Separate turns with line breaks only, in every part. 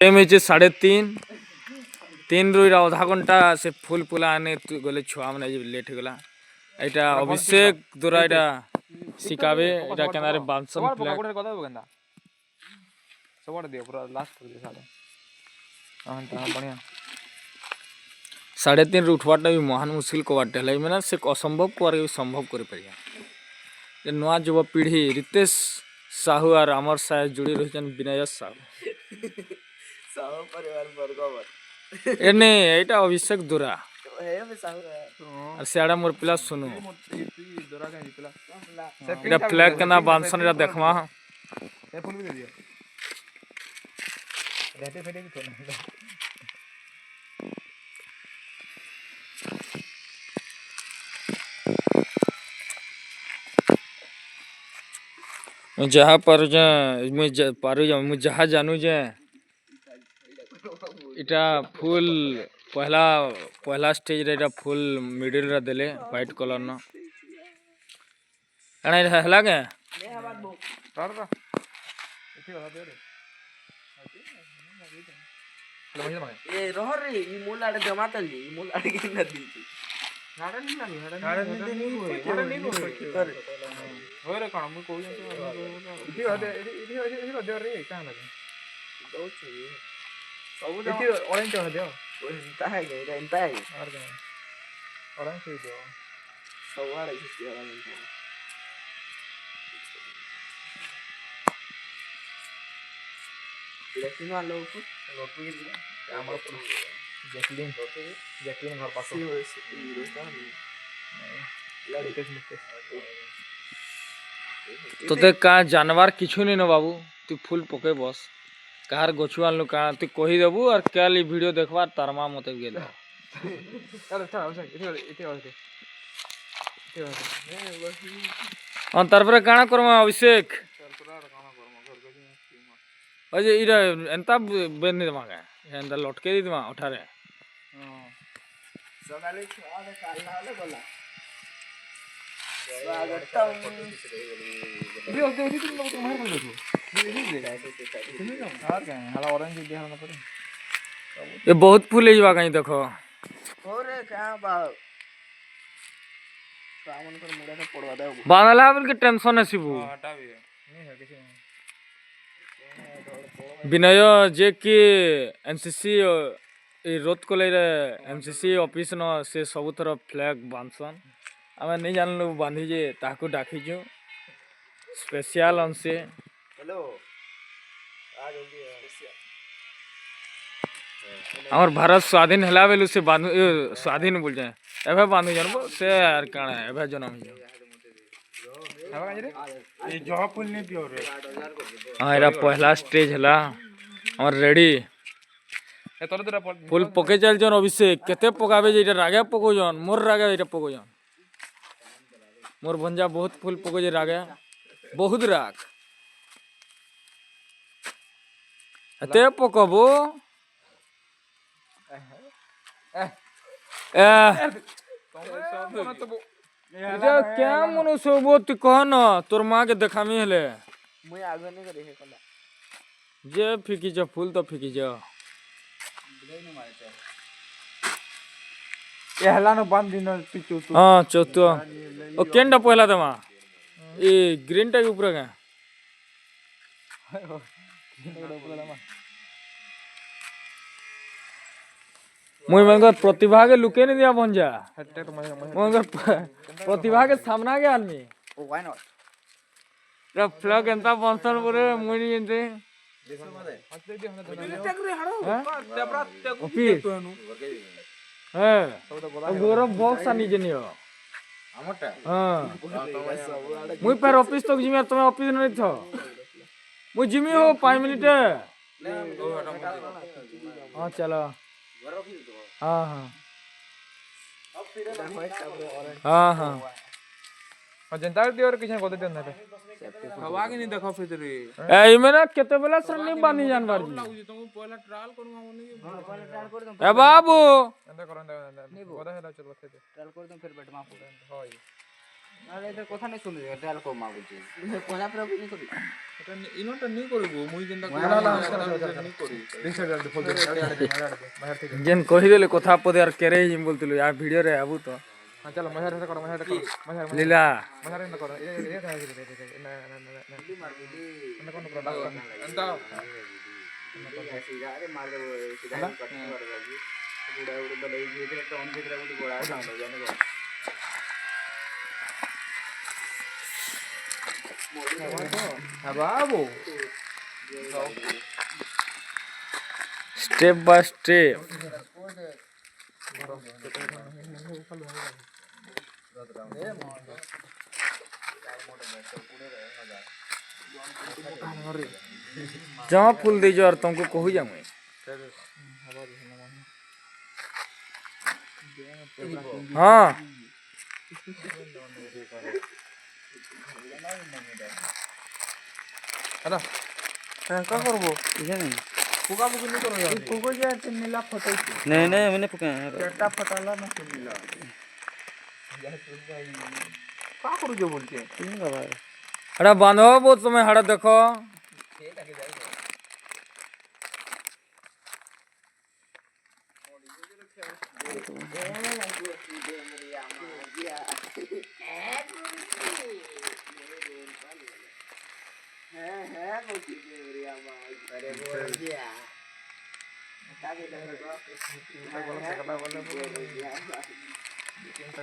time है 3:30 रु अधा घंटा से फुल पुला आने गले छुआ मैंने लेट गला এটা অভিষেক দ্বারা এটা শিখাবে এটা কেনারে বানসন ফ্ল্যাগ কথা হবে কেনা সবড় দিও পুরো লাস্ট করে দে সাড়ে बढ़िया 3:30 ରୁ ଉଠବାଟା ବି ମହାନ ମୁସ୍କିଲ କବାଟେ ହେଲା ମାନେ ସେ ଅସମ୍ଭବ କରି ସମ୍ଭବ କରିପାରିବା ଯେ ନୂଆ ଯୁବପିଢ଼ି ରିତେଶ ସାହୁ আর আমার সাথে জুড়ি রয়েছেন বিনয় সাহু সাহু পরিবার বর্গবর এনে এটা অভিষেক দুরা আর সিয়াড়া মোর পিলা শুনু এটা ফ্ল্যাগ কেনা বানসন এটা দেখমা ফুল भी दे दियो रहते फेटे भी थोड़ा जहाँ पर मुझे जहाँ जानू जे इटा फुल पहला स्टेज रे इटा फुल मिडिल रे देले व्हाइट कलर न एना इटा हला के ए रहर रे ई मूल आड़े जमातल जी ई मूल आड़े के नदी हाडा नहीं कर होय रे कोन मु कोइ इति हदे रे का लगे दो छै सब इति ऑरेंज हदे एंता है और का ऑरेंज छै दो सब आड़े छै ऑरेंज लेकिन वाला ऊपर लोटू के दिया हमर जैकलिन घर पास तो देख का जानवर किछु नहीं न बाबू तू फुल पके बस कार गछुआन लो का तू कहि देबू और काल ई वीडियो देखबा तरमा मते गेल अन तार पर काना करम अभिषेक अजे इरा एंता बेनि दमागे एंता लटके दी दमा उठारे सकाले छुआ दे काला वाले बोला स्वागत ये होते तुम लोग तुम्हारे बोल दो हां क्या हला ऑरेंज दिया ना पड़े ये बहुत फूल है कहीं देखो ओरे क्या बा सावन पर मुड़ा से पड़वा दे बांधला बोल के टेंशन है शिबू हटा भी नहीं है किसी विनय जे कि एनसीसी रोध कले एमसीसी ऑफिस न से सब थर फ्लैग बांधसन आम नहीं जानलु बांधी जे ताकू डाकीचु स्पेशल अन से हेलो हमर भारत स्वाधीन हला बेलु से बांधु स्वाधीन बोल जाए एबे बांधु जानबो से यार काना एबे जनम ही ए जहा फुल नहीं पियो रे हां एरा पहला स्टेज हला और रेडी ए तोरे तोरा फुल पके चल जन अभिषेक केते पकाबे जे रागे पको जन मोर रागे एटा पको जन मोर भंजा बहुत फुल पको जे रागे बहुत राग एते पकबो इजा क्या मनो सोबो तू कह न तोर मां के देखामी हेले मुई आगे नहीं करे कला जे फिकी जा फूल तो फिकी जा ए हला न बांध दिन पिचो हां चौतो ओ केंडा पहला दमा ए ग्रीन टा के ऊपर का मुई मंगर प्रतिभा के लुके नहीं दिया भंजा मंगर प्रतिभा के सामना के आदमी ओ व्हाई नॉट रे फ्लैग एंता बंसन पुरे मुई एंते गौरव बॉक्स आनी जनियो हां मुई पर ऑफिस तक जिमे तुम ऑफिस नहीं थो मुई जिमी हो 5 मिनट हां चलो हां हां हां हां और जनता दियो किछ को दे देना हवा के नहीं देखो फिर रे ए मेरा केते बेला सर नहीं बानी जानवर जी तुम पहला ट्रायल करूंगा वो नहीं पहला ट्रायल कर दो ए बाबू एंदा करन दे गोदा हेला चलो थे ट्रायल कर दो फिर बैठ माफ हो होय আরে এদের কথা নাই শুনি এটা আর কো মাগুছি কোনা প্রভু নি করি এটা ইনোটা নি করিব মুই যেনটা নি করি
जेन कही देले कथा पदे यार केरे हिम बोलतिलु यार वीडियो रे आबू तो
हां चलो मजा रे करो मजा
लीला
मजा रे करो ये ना ना कोन प्रोडक्ट अंदा सीधा अरे मार दे सीधा कट कर बाबू बुड़ा बुड़ा बले ये तो ऑन दिख रहा है बुड़ा डाल दो जाने को बाबू
स्टेप बाय स्टेप जमा फूल दीजो और तुमको कहू जा मुई हाँ
हेलो का करबो इहे नहीं पुका पुकी नहीं करो यार पुको जे नीला फटै
नहीं नहीं मैंने पुका
पेटा फटाला ना नीला का करू जो बोलते तीन का भाई
हड़ा बांधो बहुत समय हड़ा देखो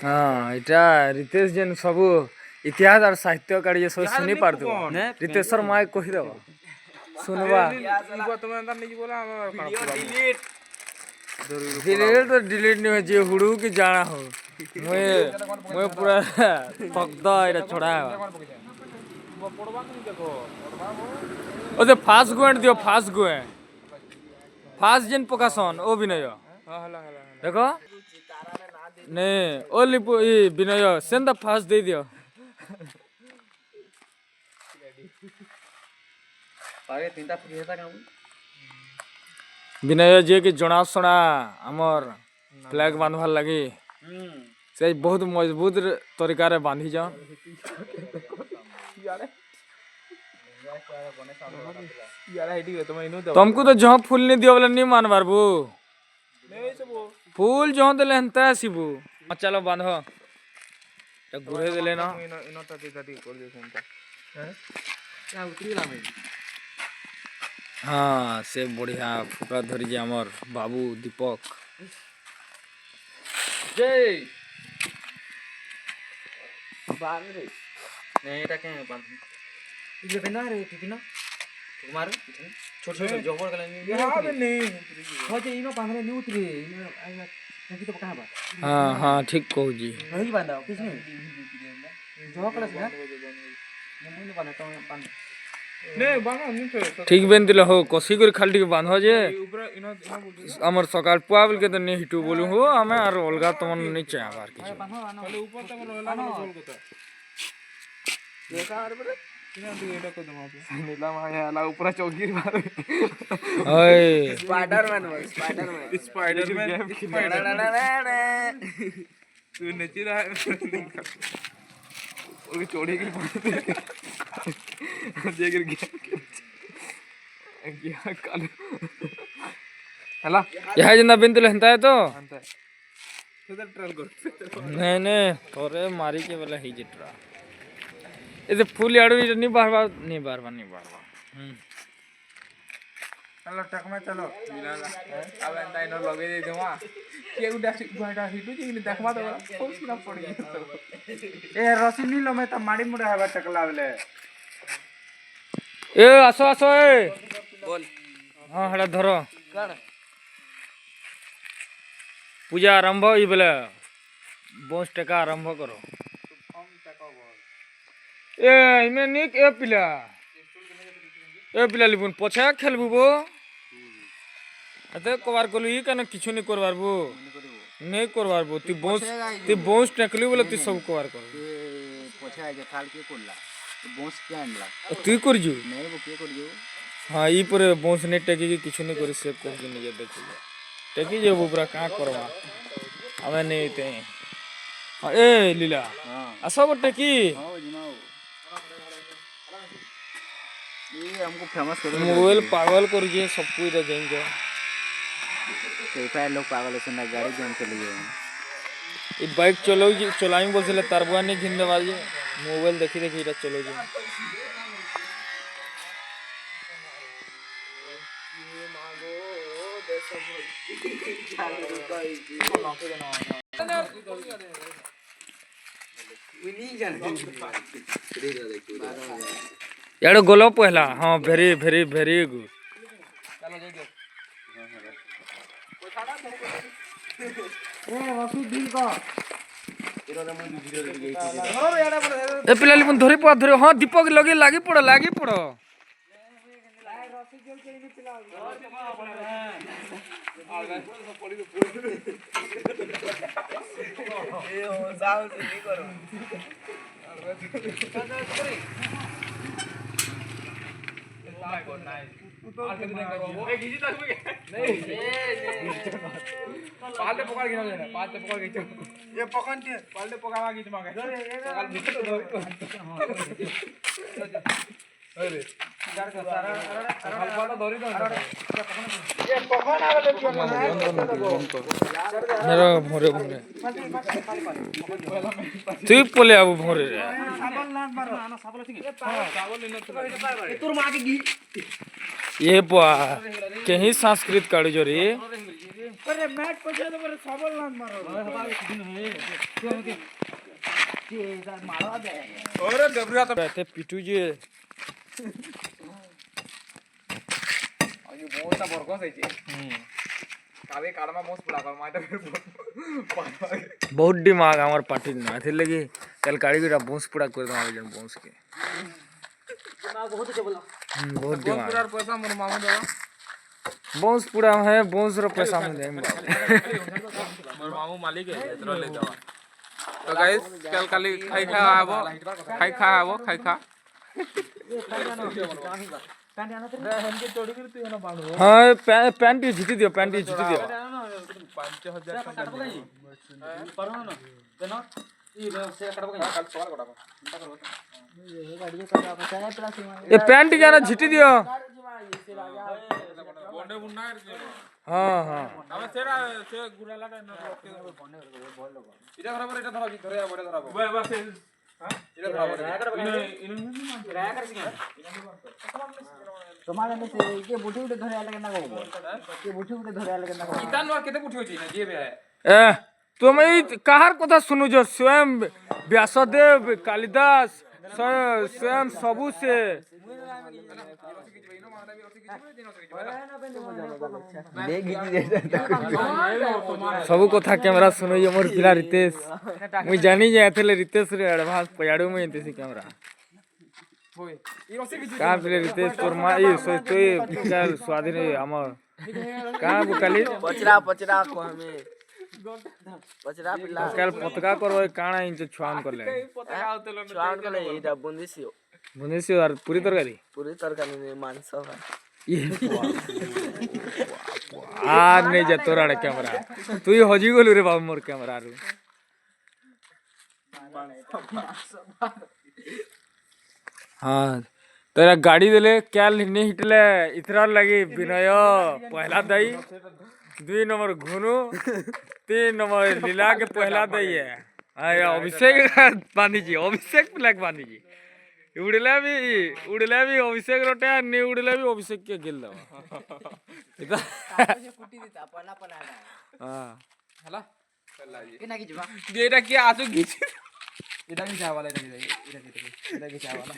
हाँ इटा रितेश जेन सब इतिहास और साहित्य काढ़ी जे सब सुनी पार दो रितेशर माय कहि दो सुनबा
तुम अंदर नहीं बोला वीडियो
डिलीट तो डिलीट नहीं हो जे हुड़ू की जाना हो मैं पूरा पक्दा इटा छोड़ा है
पड़वा नहीं देखो
ओते फास्ट गोएंट दियो फास्ट जेन पकासन ओ विनय
हां हला हला
देखो नहीं ओ लिपु ई विनय सेंदा फास्ट दे दियो
पारे तीनटा फ्री हेता काम
विनय जे के जणा सुना हमर फ्लैग बांधवार लगी से बहुत मजबूत तरीका रे बांधी जा तुमको तो जहाँ फूल नहीं दियो बोले नहीं मान बारबू फूल जहाँ दिले हंता सिबू चलो बांधो तो गुरे दिले ना हाँ से बढ़िया फुका धरी जे हमर बाबू दीपक
जय बांध रे नहीं एटा के बांध ये बिना रे पिपिना मार छोटे छोटे जोबर गले नहीं यहां पे नहीं हो जे इनो बांधले नहीं उतरे इनो आया नहीं तो कहां बा
हाँ हाँ ठीक कहू जी
नहीं बांधा किस नहीं जोकला से ना नहीं बांधा तो बांध नहीं बांधा नहीं तो
ठीक बेन दिले हो कोसी कर खाली के बांधो जे हमर सकाल पुआबल के तो नहीं हिटू बोलू हो हमें और अलगा तमन नहीं चाहे बार की
खाली ऊपर तक रहला ना बोल को देखा और बरे एटा को दमा नीला माया ला ऊपर चौकी मार
ओए
स्पाइडरमैन तू नची रहा है और चोड़ी की जेगर गया काल हला
यह जिंदा बिन दिले हंता है तो
अंत इधर ट्रेल कर
नहीं नहीं थोड़े मारी के वाला ही जितरा इसे फूल याडू नहीं बार बार
चलो टक में चलो मिलाला अब एंदा इनो लगे दे देवा के गुडा गुडा हिटू जी ने देखवा तो फूल सुना पड़ी ए रसी नी लो में त माड़ी मुड़ा हवा टकला वाले
ए आसो आसो ए
बोल
हाँ हड़ा धरो
कण
पूजा आरंभ ई बेले बोस टका आरंभ करो ए इमे निक ए पिला लिबुन पछा खेलबु बो अते कबार कोलु ई कने किछु नहीं करबारबो नहीं करबारबो ती बोस टकली बोले ती सब कबार कर
पछा जे खाल के कोल्ला बोस के आनला
तू कर जु
नहीं वो के कर जु
हां ई पर बोस नहीं टकी के किछु नहीं करी से को के नहीं देखि टकी जे बुबरा का करवा हमें नहीं ते हां ए लीला हां आस बटे की
ये हमको फेमस करो
मोबाइल पागल कर जे सब कुछ रे जाएंगे
लोग पागल है ना गाड़ी गेम चली गए
ये बाइक चलो चलाई बोलছিলে तार बुआ नहीं घिन देवा जे मोबाइल देखी देखी इटा चलो जे यार गोलो पहला हाँ वेरी वेरी वेरी गुड ए पिलाली मन धरी पड़ धरी हाँ दीपक लगे लागी पड़ो भोरे भोरे तू पले आबू भोरे ये बुआ कहीं संस्कृत काढ़ जो रे पिटू जी बहुत दिमाग हमार पार्टी ना थे लगी कल काड़ी की बोंस पूरा कर दो जन बोंस के बहुत दिमाग
पैसा मोर मामू देवा
बोंस पूरा है बोंस रो पैसा में देंगे
मोर मामू मालिक है इतना ले देवा तो गाइस कल काली खाई खा आबो
हाँ पैंट झिटी दियो 5000 ये पैंट जाना झिटी दियो हाँ हाँ
तुम्हारे में से ये बुटी उठे धरे आले केना कहबो ये बुटी उठे धरे आले केना कहबो कितान वा केते बुटी होची ना जे बे
ए तुम कहार कथा सुनु जो स्वयं व्यासदेव कालिदास स्वयं सबू से सबू कथा कैमरा सुनो ये मोर पिला रितेश मुई जानी जाथले रितेश रे एडवांस पयाडू में इंतेसी कैमरा का पिले रितेश तोर मा ई सोई कल स्वाधीन हमर का बुकाली
पचरा को हमें पचरा पिला
कल पतका करबो काणा इंच छुआन करले
छुआन करले एटा बुंदीसियो
और पूरी तरकारी
ने मांस है
ये आ नहीं जा तोरा कैमरा तू ही हजी गोलू रे बाबू मोर कैमरा रू हाँ तेरा गाड़ी देले क्या नहीं हिटले इतरा लगी विनय पहला दई 2 नंबर घुनु 3 नंबर लीला के पहला दई है आया अभिषेक बांधी जी अभिषेक प्लग बांधी जी उड़ले भी अभिषेक रोटे नहीं उड़ले भी अभिषेक के गिल दवा इता कुटी दिता पला हां हला केना की जबा एटा की आसु घिच एटा की चाय वाला एटा की चाय वाला